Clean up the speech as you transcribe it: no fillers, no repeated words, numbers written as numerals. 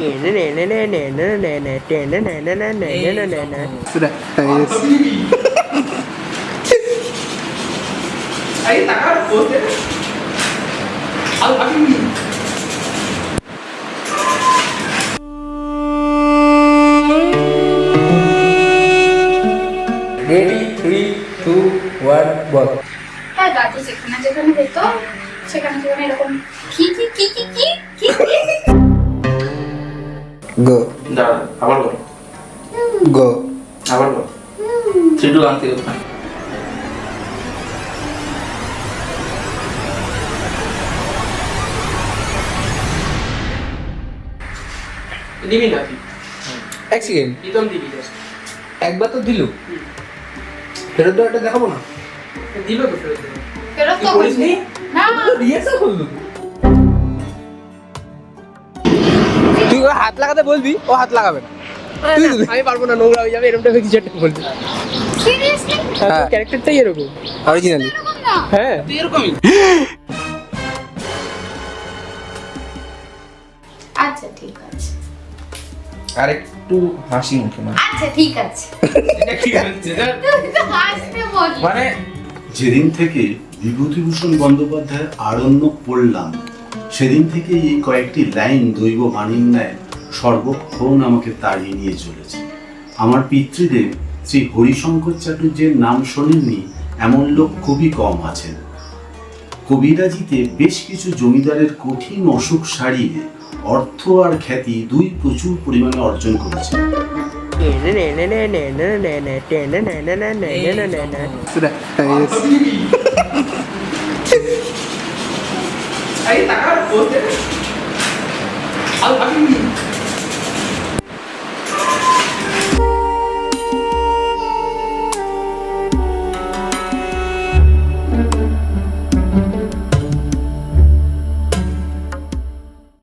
Ready, 3, 2, 1, বল। হ্যাঁ দাদু যেখানে যেখানে যেত সেখানে সেখানে এরকম কি কি কি কি কি কি গো দাঁড়া, আবার বল, গো আবার বল। থ্রি টু আনতে হবে। দিবি না তুই? এক সেকেন্ড, প্রীতম দিবি just। একবার তো দিল, ফেরত দেওয়াটা দেখাবো না? দিল তো ফেরত দেবে। ফেরত তুই তো করিসনি? না দিয়েছে করলো, তুই ও হাত লাগাতে বলবি, ও হাত লাগাবে না। তুই দিলি। আমি পারবো না, নোংরা হয়ে যাবে, এরকমটা কিছু একটা বলতে। সিরিয়াসলি হ্যাঁ। ক্যারেক্টারটাই এরকম। অরিজিনালি এরকম না হ্যাঁ, তুই এরকমই। আচ্ছা ঠিক আছে আর একটু হাসি মুখে না, আচ্ছা ঠিক আছে এটা কি হচ্ছে? তুই তো হাসতে বল মানে যেদিন থেকে বিভূতিভূষণ বন্দ্যোপাধ্যায়ের আরণ্যক পড়লাম সেদিন থেকে এই কয়েকটি লাইন দৈব বাণীর ন্যায় সর্বক্ষণ আমাকে তাড়িয়ে নিয়ে চলেছে। আমার পিতৃদেব শ্রী হরিশঙ্কর চাটুর্যের নাম শোনেননি এমন লোক খুবই কম আছেন। কবিরাজিতে বেশ কিছু জমিদারের কঠিন অসুখ সারিয়ে অর্থ আর খ্যাতি দুই প্রচুর পরিমাণে অর্জন করেছে। আরে টাকা বলতে। আর ভাবি